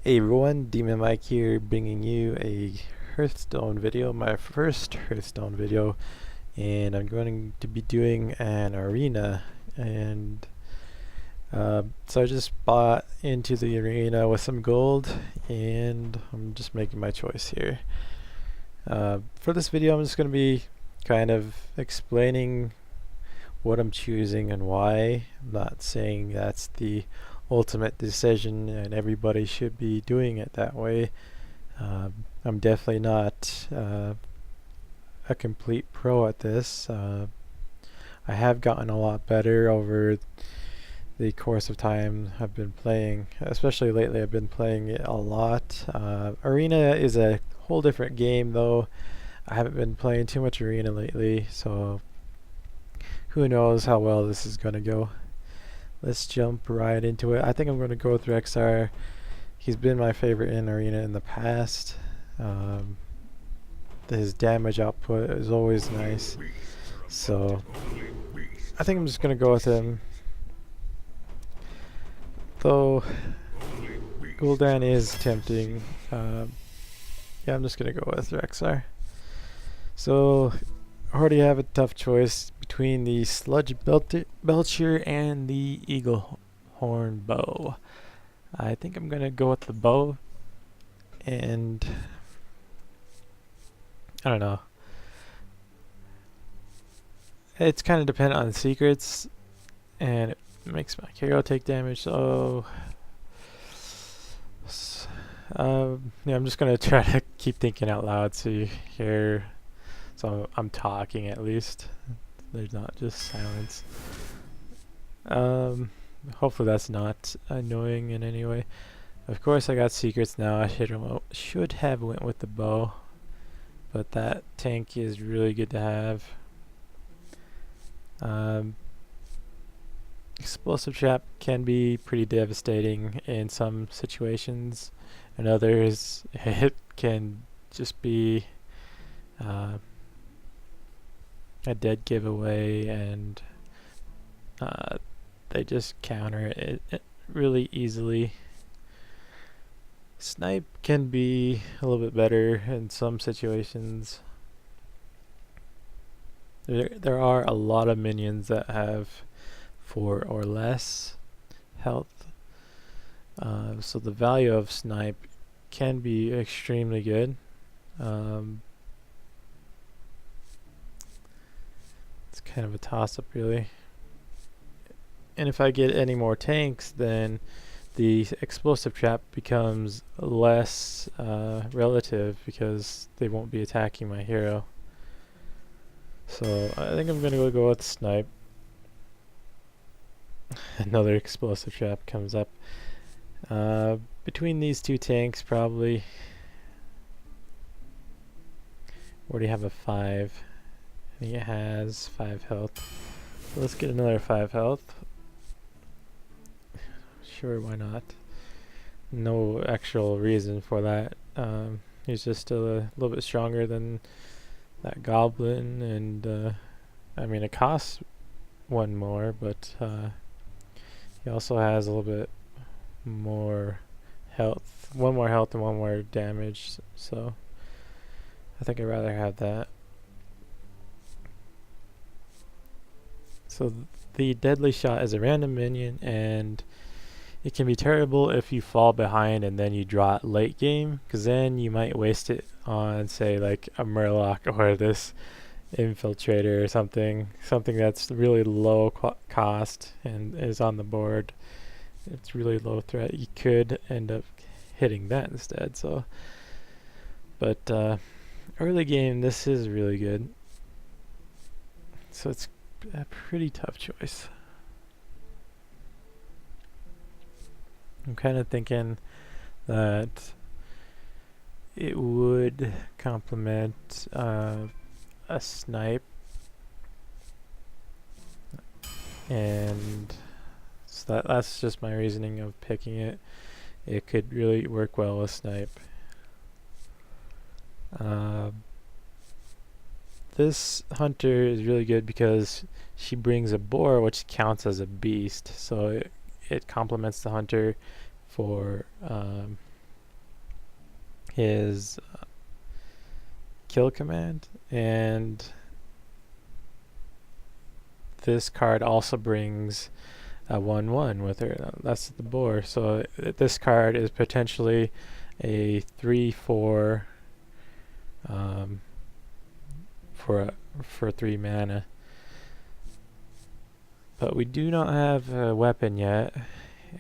Hey everyone, Demon Mike here, bringing you a Hearthstone video, my first Hearthstone video, and I'm going to be doing an arena. And so I just bought into the arena with some gold, and I'm just making my choice here. For this video, I'm just going to be kind of explaining what I'm choosing and why. I'm not saying that's the ultimate decision and everybody should be doing it that way. I'm definitely not a complete pro at this. I have gotten a lot better over the course of time I've been playing, especially lately. I've been playing it a lot. Arena is a whole different game though. I haven't been playing too much Arena lately, so who knows how well this is going to go. Let's jump right into it. I think I'm going to go with Rexar. He's been my favorite in Arena in the past. His damage output is always nice. So I think I'm just going to go with him. Though Gul'dan is tempting. Yeah, I'm just going to go with Rexar. So I already have a tough choice between the Sludge Belcher and the Eagle Horn Bow. I think I'm gonna go with the bow, and I don't know. It's kind of dependent on secrets, and it makes my hero take damage. So, yeah, I'm just gonna try to keep thinking out loud so you hear. So I'm talking at least. There's not just silence. Hopefully that's not annoying in any way. Of course I got secrets now. I should have went with the bow, but that tank is really good to have. Explosive trap can be pretty devastating in some situations. In others it can just be a dead giveaway, and they just counter it really easily. Snipe can be a little bit better in some situations. There are a lot of minions that have 4 or less health, so the value of snipe can be extremely good. It's kind of a toss-up really. And if I get any more tanks, then the explosive trap becomes less relative because they won't be attacking my hero. So I think I'm gonna go with snipe. Another explosive trap comes up. Between these two tanks, probably. Already have a 5. And he has 5 health. So let's get another 5 health. Sure, why not? No actual reason for that. He's just still a little bit stronger than that goblin, and I mean it costs 1 more, but he also has a little bit more health. 1 more health and 1 more damage, so I think I'd rather have that. So the deadly shot is a random minion, and it can be terrible if you fall behind and then you draw it late game, because then you might waste it on, say, like a Murloc or this Infiltrator or something that's really low cost and is on the board. It's really low threat. You could end up hitting that instead. So, but early game, this is really good. So it's a pretty tough choice. I'm kind of thinking that it would complement a snipe, and so that's just my reasoning of picking it. It could really work well with snipe. This hunter is really good because she brings a boar, which counts as a beast, so it complements the hunter for his kill command, and this card also brings a 1/1 with her. That's the boar. So this card is potentially a 3/4 for 3 mana. But we do not have a weapon yet,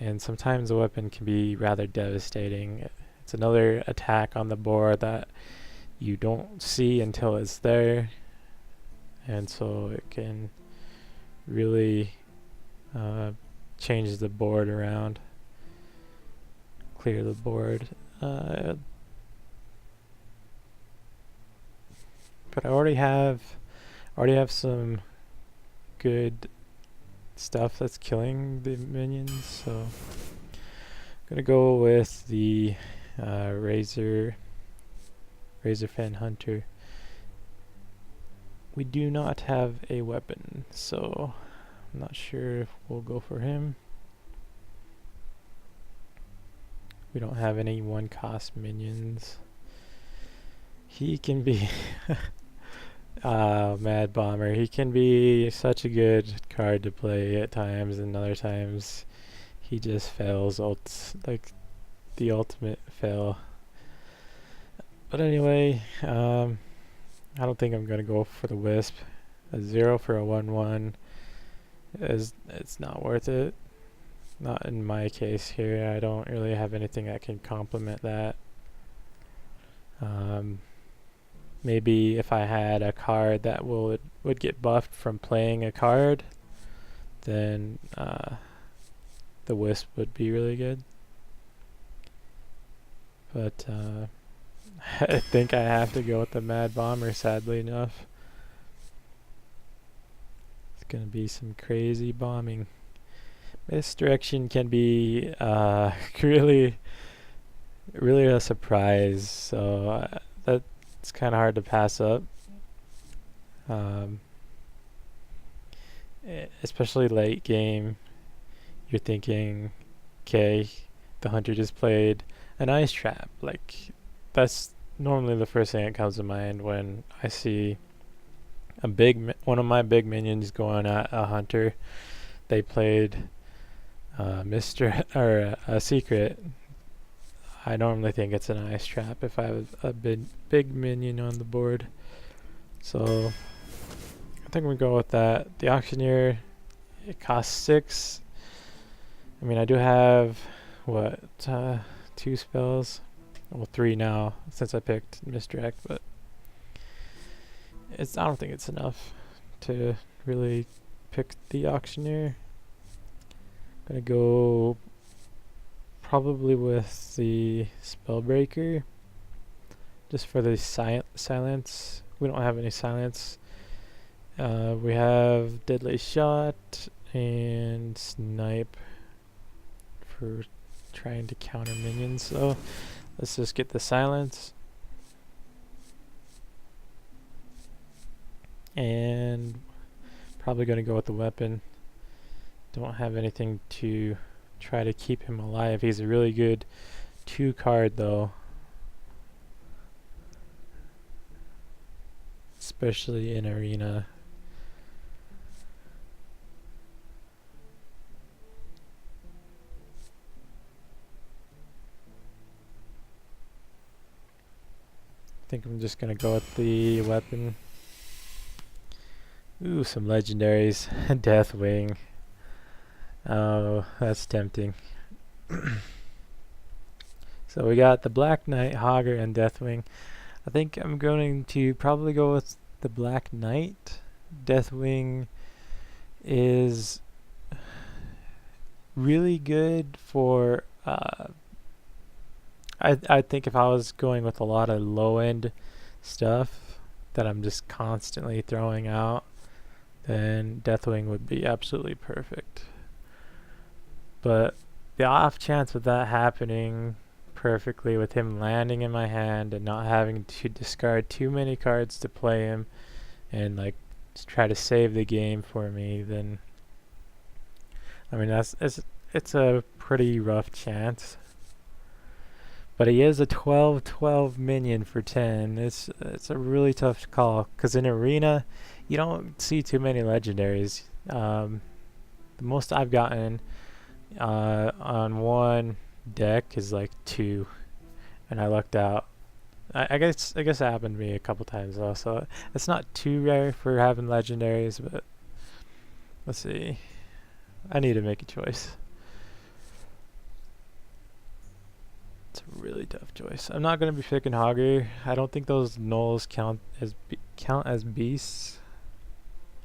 and sometimes a weapon can be rather devastating. It's another attack on the board that you don't see until it's there, and so it can really change the board around, clear the board. But I already have some good stuff that's killing the minions, so I'm gonna go with the Razorfen Hunter. We do not have a weapon, so I'm not sure if we'll go for him. We don't have any 1-cost minions. He can be Mad Bomber. He can be such a good card to play at times, and other times he just fails. Like the ultimate fail. But anyway, I don't think I'm gonna go for the Wisp. A 0 for a 1/1 it's not worth it. Not in my case here. I don't really have anything that can complement that. Maybe if I had a card that would get buffed from playing a card, then the Wisp would be really good. But I think I have to go with the Mad Bomber, sadly enough. It's gonna be some crazy bombing. Misdirection can be really a surprise, so that's kind of hard to pass up. Especially late game, you're thinking, okay, the hunter just played an ice trap. Like, that's normally the first thing that comes to mind when I see one of my big minions going at a hunter. They played a secret. I normally think it's an ice trap if I have a big minion on the board. So I think we go with that. The auctioneer, it costs 6. I mean, I do have 2 spells. Well, 3 now since I picked Misdirect, but I don't think it's enough to really pick the auctioneer. Gonna go probably with the Spellbreaker, just for the silence. We don't have any silence. We have Deadly Shot and Snipe for trying to counter minions, so let's just get the silence. And probably going to go with the weapon. Don't have anything to try to keep him alive. He's a really good 2 card though, especially in Arena. I think I'm just gonna go with the weapon. Ooh, some legendaries. Deathwing. Oh, that's tempting. So we got the Black Knight, Hogger, and Deathwing. I think I'm going to probably go with the Black Knight. Deathwing is really good for I think if I was going with a lot of low end stuff that I'm just constantly throwing out, then Deathwing would be absolutely perfect. But the off chance of that happening perfectly, with him landing in my hand and not having to discard too many cards to play him and like just try to save the game for me, then I mean it's a pretty rough chance. But he is a 12/12 minion for 10. It's a really tough call because in Arena, you don't see too many legendaries. The most I've gotten on one deck is like 2, and I lucked out. I guess it happened to me a couple times though, so it's not too rare for having legendaries. But let's see, I need to make a choice. It's a really tough choice. I'm not gonna be picking Hogger. I don't think those gnolls count as beasts.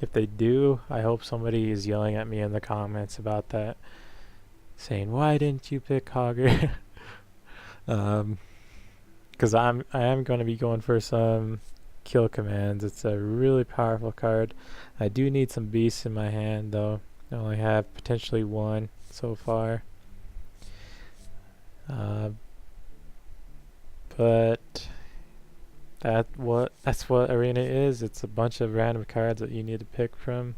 If they do, I hope somebody is yelling at me in the comments about that, saying why didn't you pick Hogger? Because I am going to be going for some kill commands. It's a really powerful card. I do need some beasts in my hand though. I only have potentially one so far. But that's what Arena is. It's a bunch of random cards that you need to pick from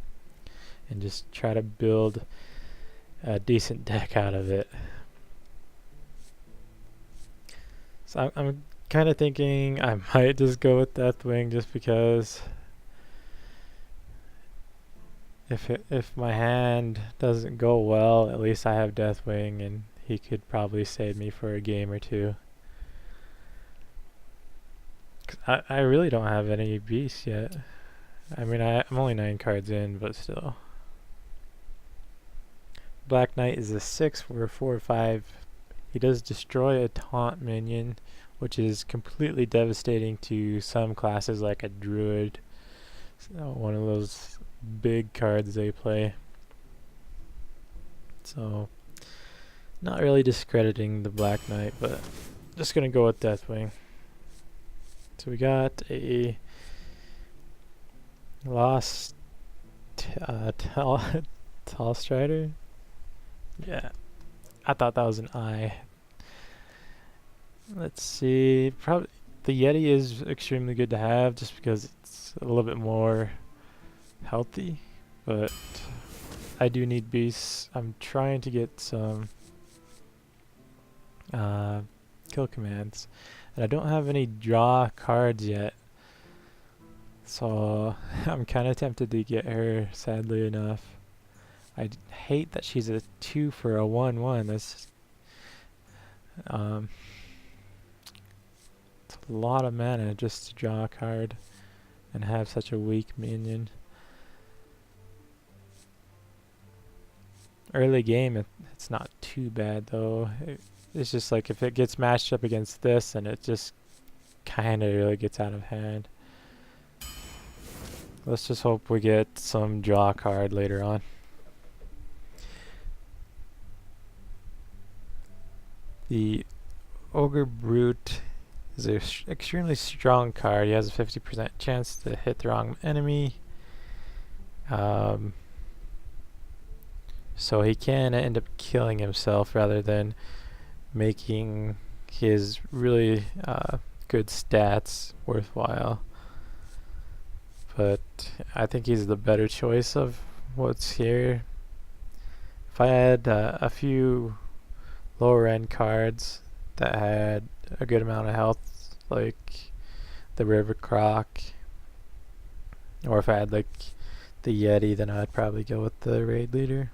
and just try to build a decent deck out of it. So I'm kind of thinking I might just go with Deathwing just because if my hand doesn't go well, at least I have Deathwing and he could probably save me for a game or two. I really don't have any beasts yet. I mean, I'm only 9 cards in, but still. Black Knight is a 6 for a 4/5. He does destroy a taunt minion, which is completely devastating to some classes like a druid. So one of those big cards they play. So not really discrediting the Black Knight, but just gonna go with Deathwing. So we got a lost tall strider. Yeah, I thought that was an I. Let's see. Probably the Yeti is extremely good to have just because it's a little bit more healthy, but I do need beasts. I'm trying to get some kill commands, and I don't have any draw cards yet, so I'm kind of tempted to get her, sadly enough. I hate that she's a 2 for a 1/1. That's it's a lot of mana just to draw a card and have such a weak minion. Early game, it's not too bad though. It's just like if it gets matched up against this, and it just kind of really gets out of hand. Let's just hope we get some draw card later on. The Ogre Brute is an extremely strong card. He has a 50% chance to hit the wrong enemy. So he can end up killing himself rather than making his really good stats worthwhile. But I think he's the better choice of what's here. If I had a few lower end cards that had a good amount of health, like the River Croc, or if I had like the Yeti, then I'd probably go with the Raid Leader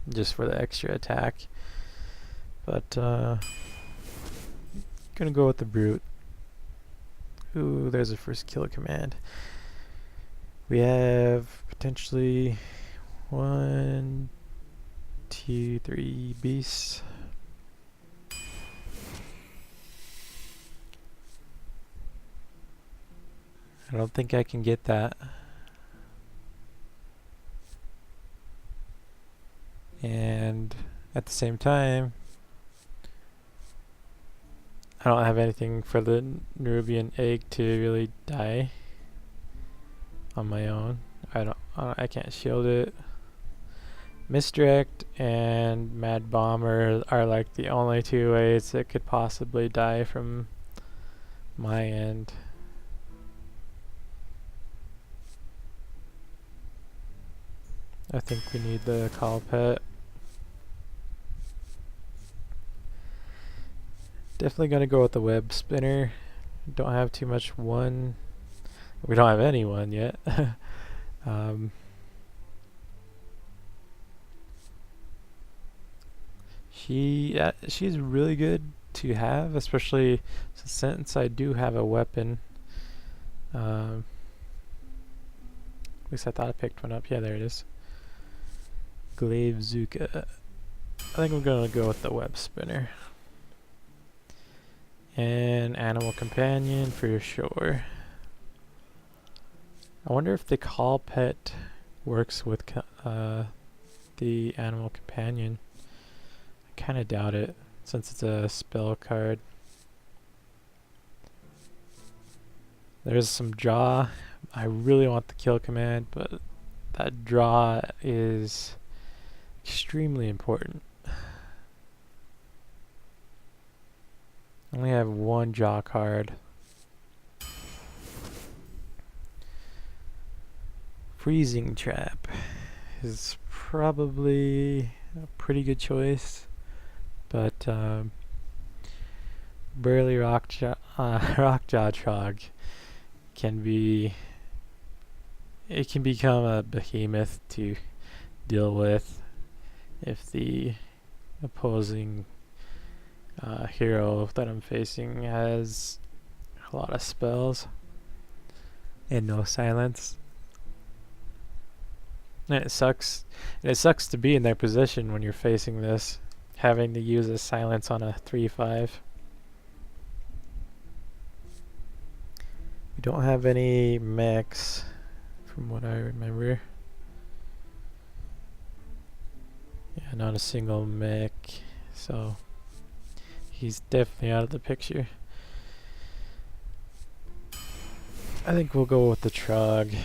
just for the extra attack. But gonna go with the Brute. Ooh, there's a first kill command. We have potentially 1, 2, 3 beasts. I don't think I can get that. And at the same time, I don't have anything for the Nerubian egg to really die on my own. I can't shield it. Misdirect and Mad Bomber are like the only 2 ways it could possibly die from my end. I think we need the Call Pet. Definitely gonna go with the web spinner. Don't have too much one. We don't have any one yet. She's really good to have, especially since I do have a weapon. At least I thought I picked one up. Yeah, there it is. Glaive Zuka. I think I'm gonna go with the web spinner. And animal companion for sure. I wonder if the call pet works with the animal companion. I kind of doubt it since it's a spell card. There's some draw. I really want the kill command, but that draw is extremely important. I only have one draw card. Freezing Trap is probably a pretty good choice, but Burly Rockjaw Trog can become a behemoth to deal with if the opposing hero that I'm facing has a lot of spells and no silence. And it sucks to be in their position when you're facing this, having to use a silence on a 3/5. We don't have any mechs from what I remember. Yeah, not a single mech, so he's definitely out of the picture. I think we'll go with the Trog.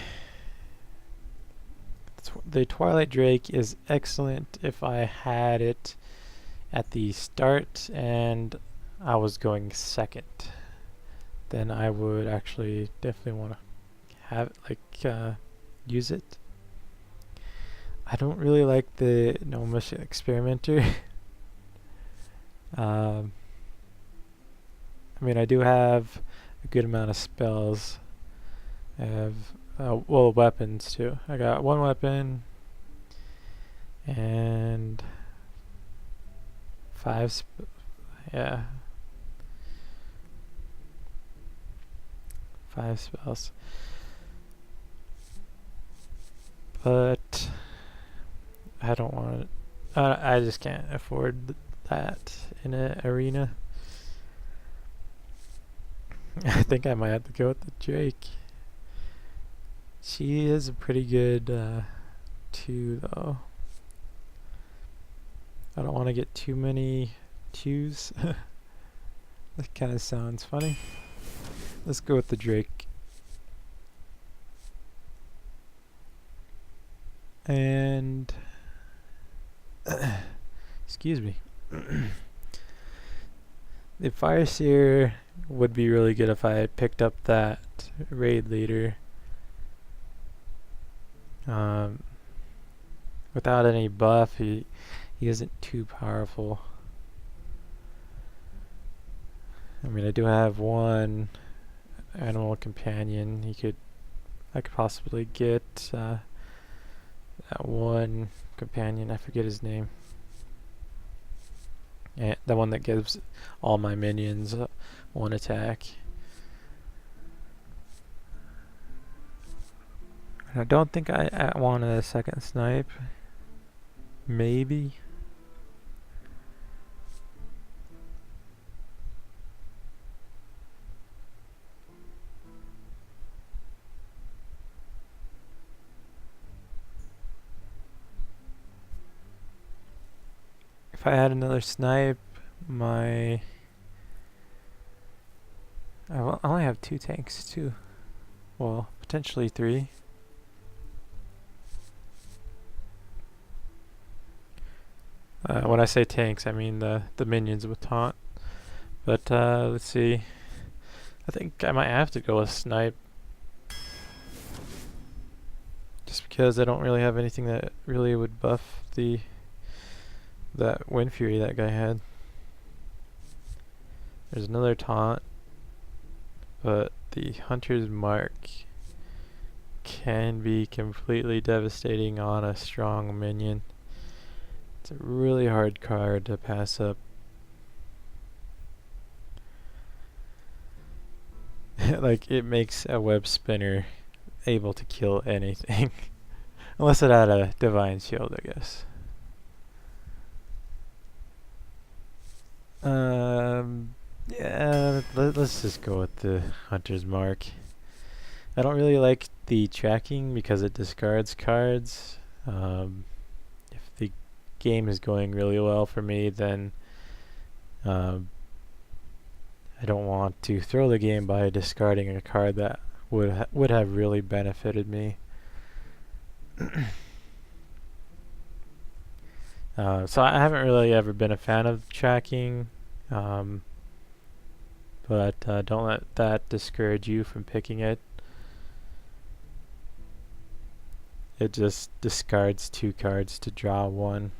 The Twilight Drake is excellent if I had it at the start and I was going second. Then I would actually definitely want to have it, use it. I don't really like the Gnomish Experimenter. I mean, I do have a good amount of spells. I have, well, weapons too. I got one weapon and 5 5 spells. But I don't want it. I just can't afford that in an arena. I think I might have to go with the Drake. She is a pretty good 2 though. I don't want to get too many 2s. That kind of sounds funny. Let's go with the Drake. And excuse me. The Fireseer would be really good if I picked up that raid leader. Without any buff, he isn't too powerful. I mean, I do have one animal companion. I could possibly get that one companion. I forget his name. Yeah, the one that gives all my minions one attack. I don't think I want a second snipe. Maybe. If I had another snipe, I only have 2 tanks too. Well, potentially 3. When I say tanks, I mean the minions with taunt. But let's see. I think I might have to go with snipe. Just because I don't really have anything that really would buff that Wind Fury that guy had. There's another taunt, but the Hunter's Mark can be completely devastating on a strong minion. It's a really hard card to pass up. Like, it makes a web spinner able to kill anything. Unless it had a divine shield, I guess. Yeah, let's just go with the Hunter's Mark. I don't really like the tracking because it discards cards. If the game is going really well for me, then I don't want to throw the game by discarding a card that would have really benefited me. So I haven't really ever been a fan of tracking, but don't let that discourage you from picking it. It just discards 2 cards to draw 1.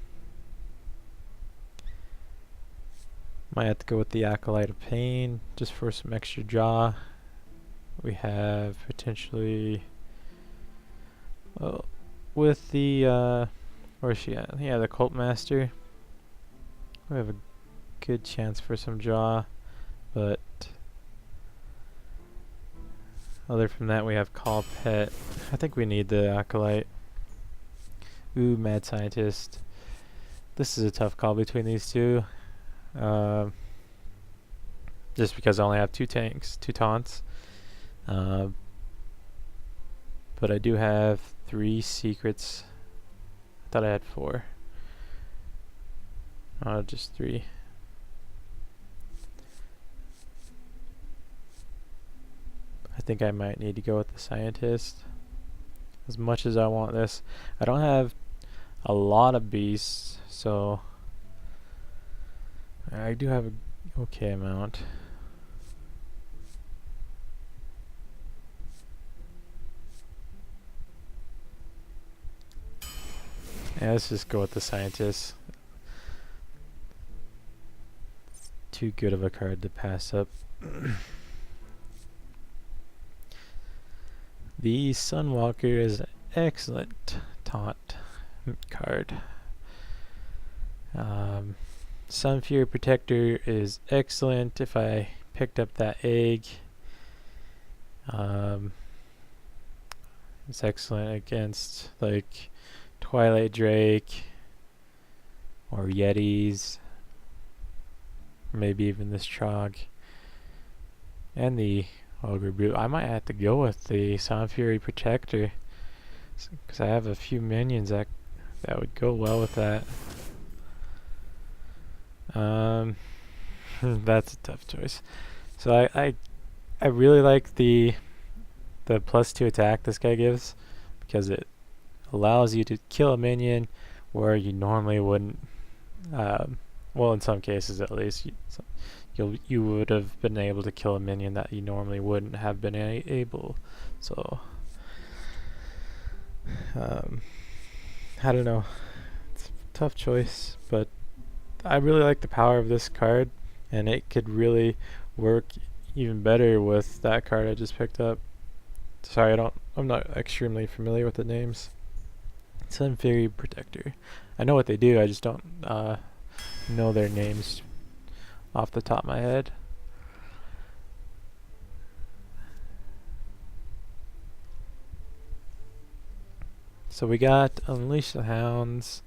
Might have to go with the Acolyte of Pain just for some extra draw. We have potentially, well, with the where's she at? Yeah, the Cult Master. We have a good chance for some draw, but other from that we have Call Pet. I think we need the Acolyte. Ooh, Mad Scientist. This is a tough call between these two. Just because I only have 2 taunts. But I do have 3 secrets. I thought I had 4. Just 3. I think I might need to go with the Scientist. As much as I want this. I don't have a lot of beasts, so I do have an okay amount. Yeah, let's just go with the Scientist. It's too good of a card to pass up. The Sunwalker is an excellent taunt card. Sun Fury Protector is excellent if I picked up that egg. It's excellent against like Twilight Drake or Yetis, maybe even this Trog, and the Ogre Brute. I might have to go with the Sun Fury Protector because I have a few minions that would go well with that. That's a tough choice. So I really like the +2 attack this guy gives because it allows you to kill a minion where you normally wouldn't. Well, in some cases at least, you would have been able to kill a minion that you normally wouldn't have been able. So I don't know. It's a tough choice, but I really like the power of this card, and it could really work even better with that card I just picked up. Sorry, I'm not extremely familiar with the names. Sun Fury Protector. I know what they do, I just don't know their names off the top of my head. So we got Unleash the Hounds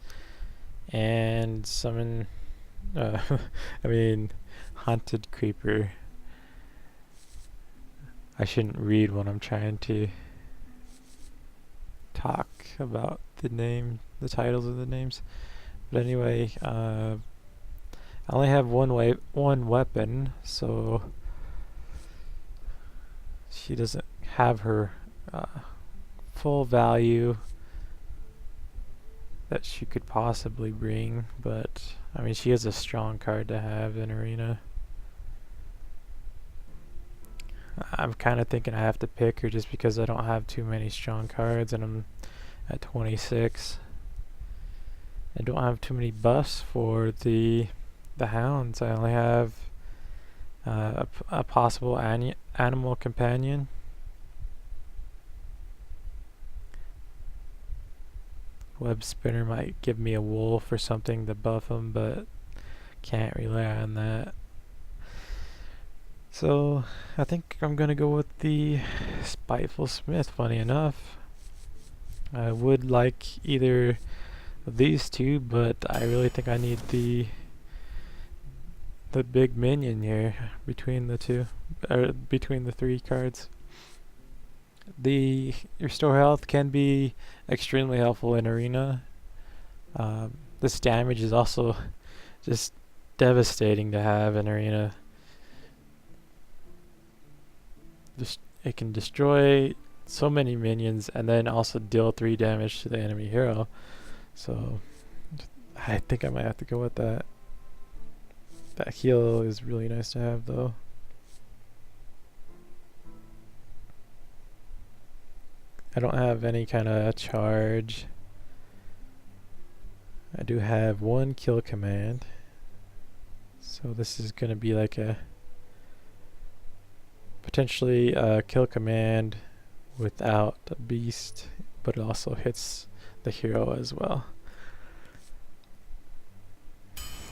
and Summon, Haunted Creeper. I shouldn't read when I'm trying to talk about the titles of the names. But anyway, I only have one weapon, so she doesn't have her full value that she could possibly bring, but I mean, she is a strong card to have in Arena. I'm kind of thinking I have to pick her just because I don't have too many strong cards and I'm at 26. I don't have too many buffs for the hounds. I only have a possible animal companion. Web spinner might give me a wolf or something to buff him, but can't rely on that. So I think I'm gonna go with the Spiteful Smith, funny enough. I would like either of these two, but I really think I need the big minion here between the two, or between the three cards. The restore health can be extremely helpful in Arena. This damage is also just devastating to have in Arena. It can destroy so many minions and then also deal 3 damage to the enemy hero. So I think I might have to go with that. That heal is really nice to have though. I don't have any kind of charge. I do have 1 kill command. So this is going to be like a potentially a kill command without a beast, but it also hits the hero as well.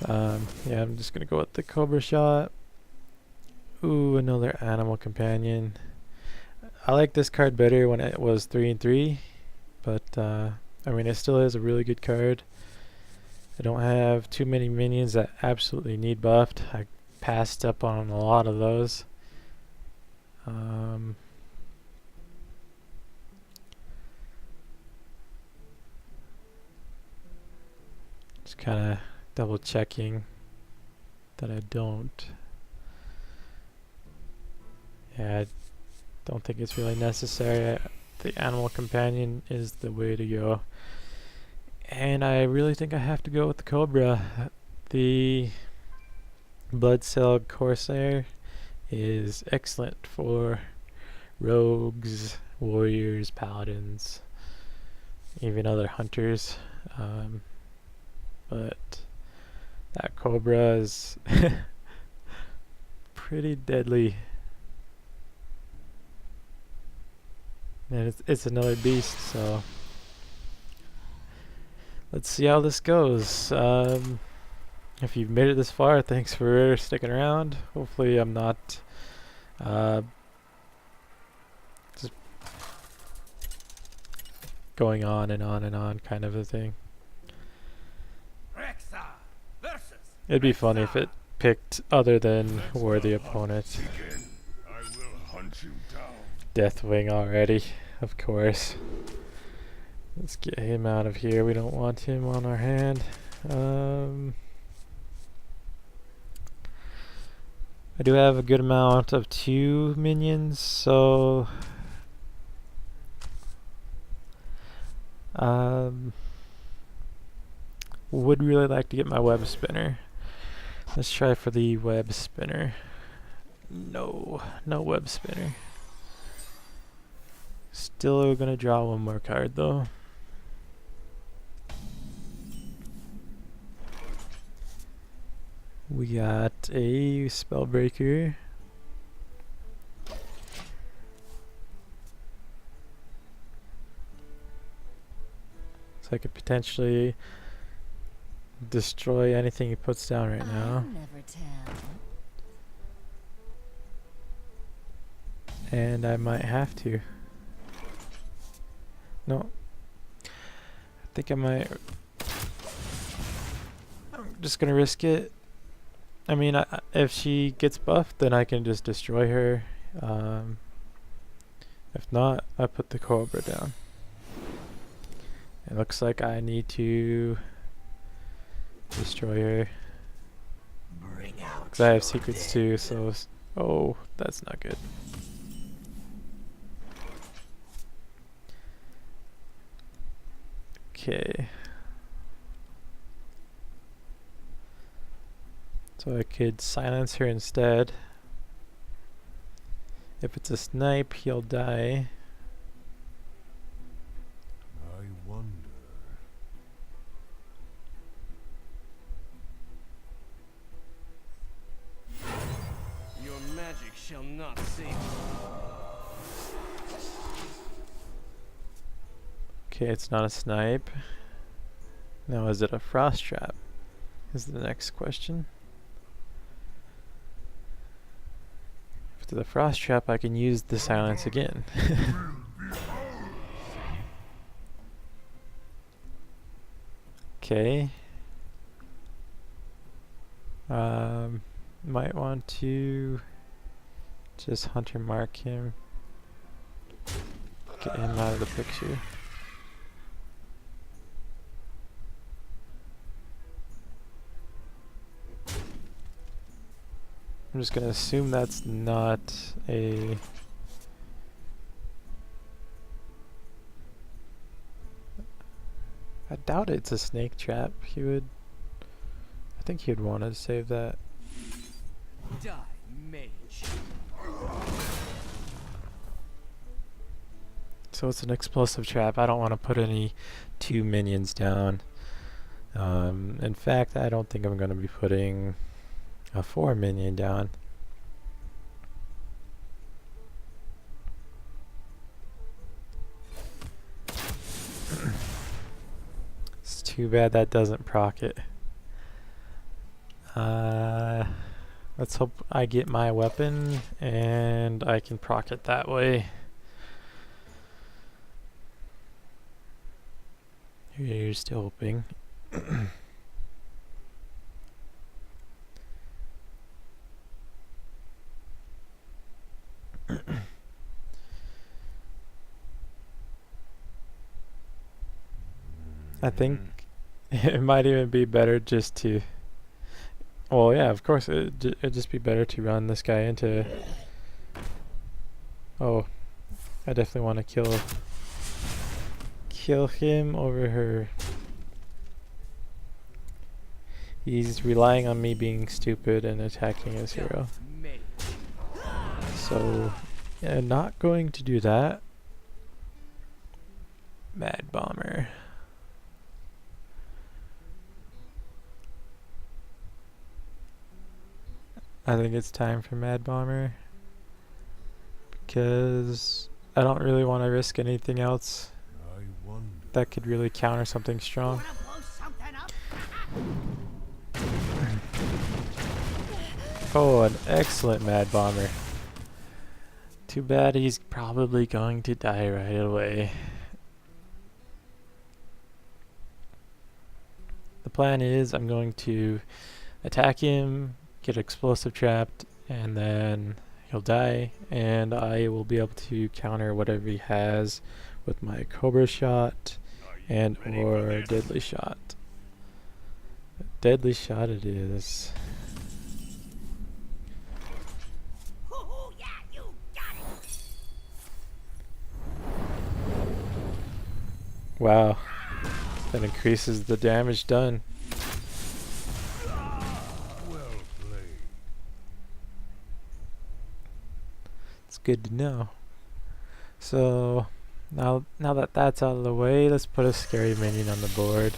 Yeah, I'm just gonna go with the Cobra Shot. Ooh, another animal companion. I like this card better when it was 3 and 3, but I mean it still is a really good card. I don't have too many minions that absolutely need buffed. I passed up on a lot of those. Just kind of double checking that I don't. Yeah, I don't think it's really necessary. The animal companion is the way to go. And I really think I have to go with the Cobra. The Blood Cell Corsair is excellent for rogues, warriors, paladins, even other hunters. But that Cobra is pretty deadly. And it's another beast, so let's see how this goes. If you've made it this far, thanks for sticking around. Hopefully I'm not just going on and on and on kind of a thing. It'd be funny if it picked other than worthy opponent. Deathwing already, of course. Let's get him out of here. We don't want him on our hand. I do have a good amount of 2 minions, so would really like to get my web spinner. Let's try for the web spinner. No web spinner. Still gonna draw 1 more card though. We got a Spellbreaker. So I could potentially destroy anything he puts down right now. And I might have to. No. I think I might. I'm just gonna risk it. I mean, if she gets buffed, then I can just destroy her. If not, I put the Cobra down. It looks like I need to destroy her. Because I have secrets too, so... Oh, that's not good. Okay. So I could silence her instead. If it's a snipe, he'll die. I wonder. Your magic shall not save you. Okay, it's not a snipe. Now is it a frost trap? Is the next question. If it's a frost trap, I can use the silence again. Okay. Might want to just hunter mark him. Get him out of the picture. I'm just gonna assume that's not a... I doubt it's a snake trap. He would... I think he'd want to save that. Die, mage. So it's an explosive trap. I don't want to put any 2 minions down. In fact, I don't think I'm going to be putting a 4 minion down. It's too bad that doesn't proc it. Let's hope I get my weapon and I can proc it that way. Here's to hoping. I think it might even be better just to... Well, yeah, of course, it'd just be better to run this guy into... Oh, I definitely want to kill him over her. He's relying on me being stupid and attacking his hero. So, yeah, not going to do that. Mad Bomber. I think it's time for Mad Bomber because I don't really want to risk anything else that could really counter something strong. Oh, an excellent Mad Bomber. Too bad he's probably going to die right away. The plan is I'm going to attack him, get explosive trapped, and then he'll die, and I will be able to counter whatever he has with my Cobra Shot and or Deadly Shot. Deadly Shot it is. Wow, that increases the damage done. It's good to know. So now that that's out of the way, let's put a scary minion on the board.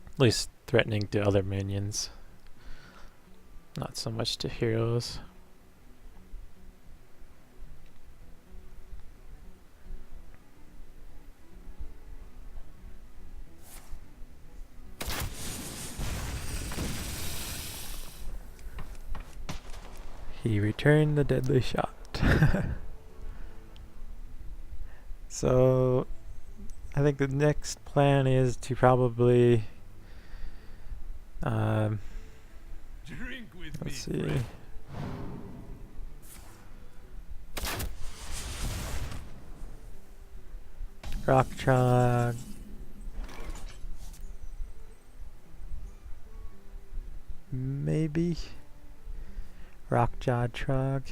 At least threatening to other minions. Not so much to heroes. He returned the Deadly Shot. So I think the next plan is to probably let's see. Rocktrog. Maybe. Rockjaw Trog.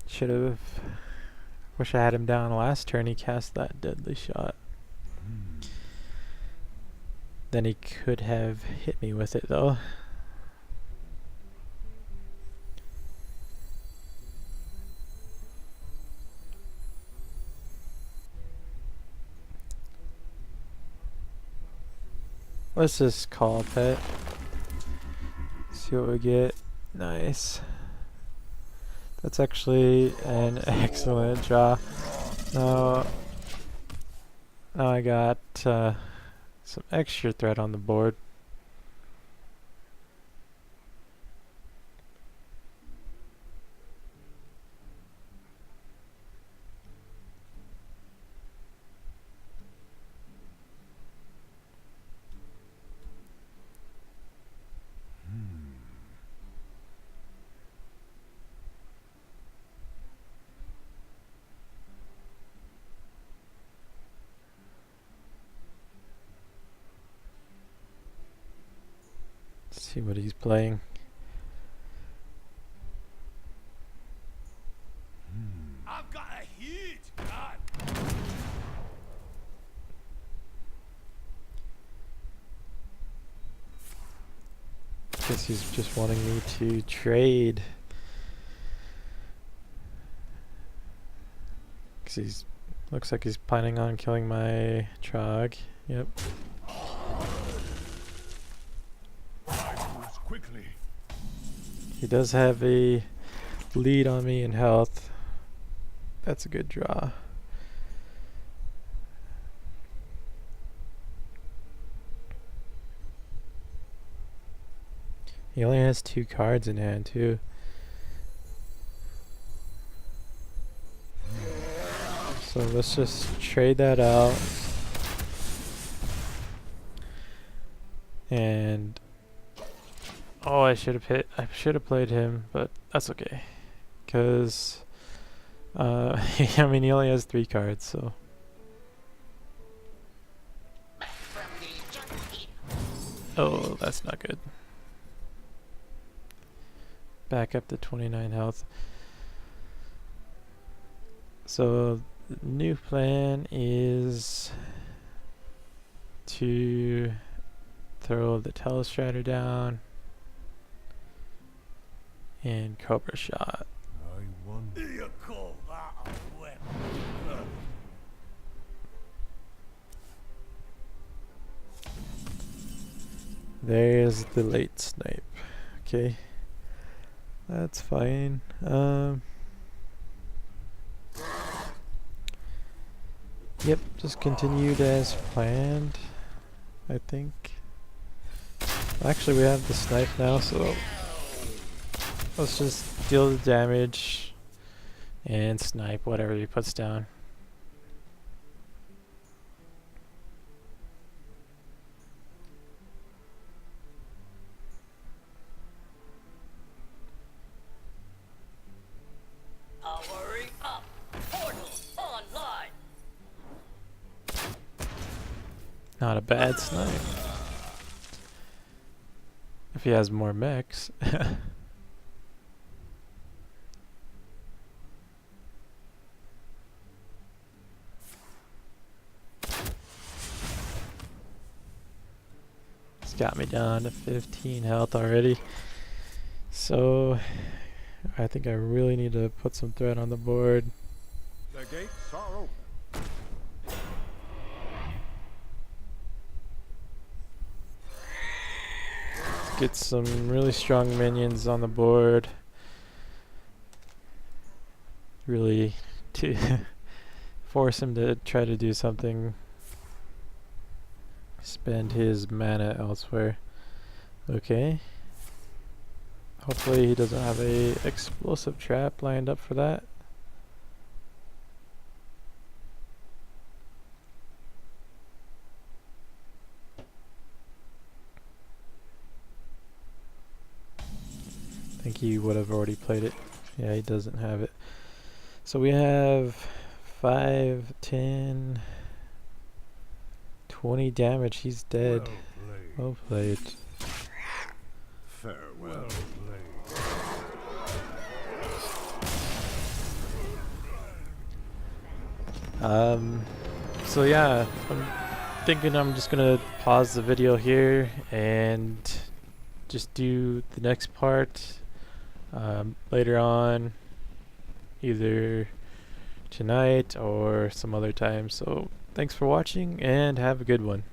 Should have. Wish I had him down last turn. He cast that Deadly Shot. Then he could have hit me with it though. Let's just call a pet. See what we get. Nice. That's actually an excellent draw. Now I got some extra threat on the board. See what he's playing. I've got a huge gun. Guess he's just wanting me to trade. Cause he's looks like he's planning on killing my Trog. Yep. Quickly. He does have a lead on me in health. That's a good draw. He only has 2 cards in hand too. So let's just trade that out. And oh, I should have played him, but that's okay. Cause I mean he only has 3 cards, so oh, that's not good. Back up to 29 health. So the new plan is to throw the Telestrator down and Cobra Shot. I won. Do you call that a weapon? There's the late snipe. Okay. That's fine. Yep, just continued as planned, I think. Actually, we have the snipe now, so let's just deal the damage and snipe whatever he puts down. Powering up. Portal online. Not a bad snipe. If he has more mechs. It's got me down to 15 health already. So I think I really need to put some threat on the board. The gates are open. Get some really strong minions on the board. Really to force him to try to do something. Spend his mana elsewhere. Okay. Hopefully he doesn't have a explosive trap lined up for that. I think he would have already played it. Yeah, he doesn't have it. So we have 5, 10, 20 damage. He's dead. Well played. Farewell. So yeah, I'm thinking I'm just gonna pause the video here and just do the next part later on, either tonight or some other time. So thanks for watching and have a good one.